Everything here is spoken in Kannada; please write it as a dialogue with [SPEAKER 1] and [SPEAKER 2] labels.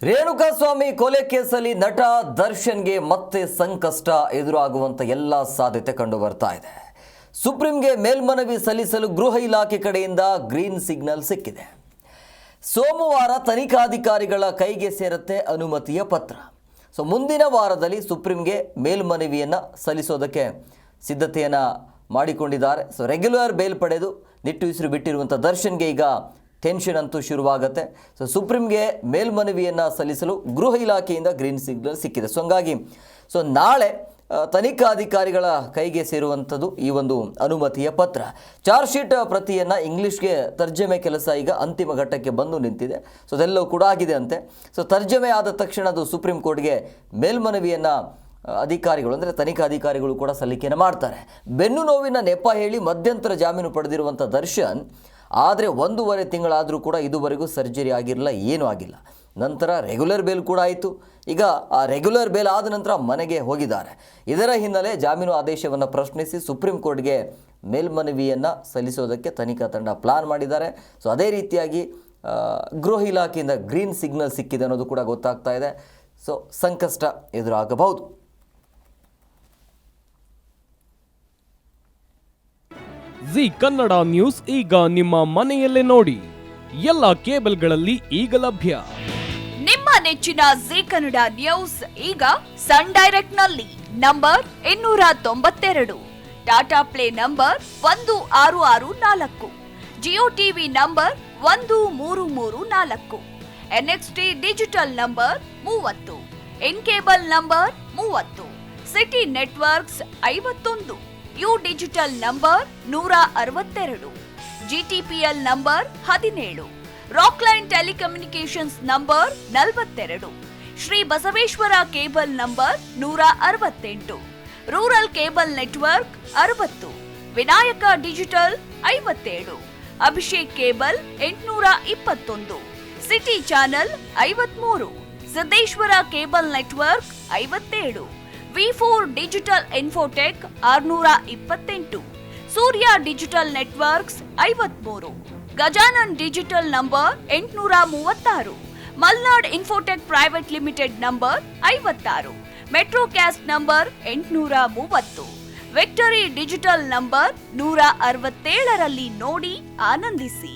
[SPEAKER 1] ರೇಣುಕಾಸ್ವಾಮಿ ಕೊಲೆ ಕೇಸಲ್ಲಿ ನಟ ದರ್ಶನ್ಗೆ ಮತ್ತೆ ಸಂಕಷ್ಟ ಎದುರಾಗುವಂತ ಎಲ್ಲ ಸಾಧ್ಯತೆ ಕಂಡು ಬರ್ತಾ ಇದೆ. ಸುಪ್ರೀಂಗೆ ಮೇಲ್ಮನವಿ ಸಲ್ಲಿಸಲು ಗೃಹ ಇಲಾಖೆ ಕಡೆಯಿಂದ ಗ್ರೀನ್ ಸಿಗ್ನಲ್ ಸಿಕ್ಕಿದೆ. ಸೋಮವಾರ ತನಿಖಾಧಿಕಾರಿಗಳ ಕೈಗೆ ಸೇರುತ್ತೆ ಅನುಮತಿಯ ಪತ್ರ. ಮುಂದಿನ ವಾರದಲ್ಲಿ ಸುಪ್ರೀಂಗೆ ಮೇಲ್ಮನವಿಯನ್ನು ಸಲ್ಲಿಸೋದಕ್ಕೆ ಸಿದ್ಧತೆಯನ್ನು ಮಾಡಿಕೊಂಡಿದ್ದಾರೆ. ರೆಗ್ಯುಲರ್ ಬೇಲ್ ಪಡೆದು ನಿಟ್ಟುಸಿರು ಬಿಟ್ಟಿರುವಂಥ ದರ್ಶನ್ಗೆ ಈಗ ಟೆನ್ಷನ್ ಅಂತೂ ಶುರುವಾಗುತ್ತೆ. ಸುಪ್ರೀಂಗೆ ಮೇಲ್ಮನವಿಯನ್ನು ಸಲ್ಲಿಸಲು ಗೃಹ ಇಲಾಖೆಯಿಂದ ಗ್ರೀನ್ ಸಿಗ್ನಲ್ ಸಿಕ್ಕಿದೆ. ಹಂಗಾಗಿ ನಾಳೆ ತನಿಖಾಧಿಕಾರಿಗಳ ಕೈಗೆ ಸೇರುವಂಥದ್ದು ಈ ಒಂದು ಅನುಮತಿಯ ಪತ್ರ. ಚಾರ್ಜ್ ಶೀಟ್ ಪ್ರತಿಯನ್ನು ಇಂಗ್ಲೀಷ್ಗೆ ತರ್ಜಮೆ ಕೆಲಸ ಈಗ ಅಂತಿಮ ಘಟ್ಟಕ್ಕೆ ಬಂದು ನಿಂತಿದೆ. ಅದೆಲ್ಲವೂ ಕೂಡ ಆಗಿದೆ ಅಂತೆ. ತರ್ಜಮೆ ಆದ ತಕ್ಷಣ ಅದು ಸುಪ್ರೀಂ ಕೋರ್ಟ್ಗೆ ಮೇಲ್ಮನವಿಯನ್ನು ಅಧಿಕಾರಿಗಳು ಅಂದರೆ ತನಿಖಾಧಿಕಾರಿಗಳು ಕೂಡ ಸಲ್ಲಿಕೆಯನ್ನು ಮಾಡ್ತಾರೆ. ಬೆನ್ನು ನೋವಿನ ನೆಪ ಹೇಳಿ ಮಧ್ಯಂತರ ಜಾಮೀನು ಪಡೆದಿರುವಂಥ ದರ್ಶನ್ ಆದರೆ 1.5 ತಿಂಗಳಾದರೂ ಕೂಡ ಇದುವರೆಗೂ ಸರ್ಜರಿ ಆಗಿರಲಿಲ್ಲ, ಏನೂ ಆಗಿಲ್ಲ. ನಂತರ ರೆಗ್ಯುಲರ್ ಬೇಲ್ ಕೂಡ ಆಯಿತು. ಈಗ ಆ ರೆಗ್ಯುಲರ್ ಬೇಲ್ ಆದ ನಂತರ ಮನೆಗೆ ಹೋಗಿದ್ದಾರೆ. ಇದರ ಹಿನ್ನೆಲೆ ಜಾಮೀನು ಆದೇಶವನ್ನು ಪ್ರಶ್ನಿಸಿ ಸುಪ್ರೀಂ ಕೋರ್ಟ್ಗೆ ಮೇಲ್ಮನವಿಯನ್ನು ಸಲ್ಲಿಸೋದಕ್ಕೆ ತನಿಖಾ ತಂಡ ಪ್ಲಾನ್ ಮಾಡಿದ್ದಾರೆ. ಅದೇ ರೀತಿಯಾಗಿ ಗೃಹ ಇಲಾಖೆಯಿಂದ ಗ್ರೀನ್ ಸಿಗ್ನಲ್ ಸಿಕ್ಕಿದೆ ಅನ್ನೋದು ಕೂಡ ಗೊತ್ತಾಗ್ತಾ ಇದೆ. ಸಂಕಷ್ಟ ಎದುರಾಗಬಹುದು.
[SPEAKER 2] ಜಿ ಕನ್ನಡ ನ್ಯೂಸ್ ಈಗ ನಿಮ್ಮ ಮನೆಯಲ್ಲೇ ನೋಡಿ. ಎಲ್ಲ ಕೇಬಲ್ಗಳಲ್ಲಿ ಈಗ ಲಭ್ಯ.
[SPEAKER 3] ನಿಮ್ಮ ನೆಚ್ಚಿನ ಜಿ ಕನ್ನಡ ನ್ಯೂಸ್ ಈಗ ಸನ್ ಡೈರೆಕ್ಟ್ ನಲ್ಲಿ number 292, Tata play number 1664, Jio TV number 1334, NXT digital number 30, N cable number 30, city networks 51, U digital number 162, GTPL number 17, Rockline telecommunications number 42, Shri Basaveshwara cable number 168, rural cable network 60, Vinayaka digital 57, Abhishek cable 821, city channel 53, Siddeshwara cable network 57, V4 digital Infotech 628, ಸೂರ್ಯ digital networks 53, Gajanan digital number 836, Malnad infotech private limited number 56, Metrocast number 830, victory digital number 167ರಲ್ಲಿ ನೋಡಿ ಆನಂದಿಸಿ.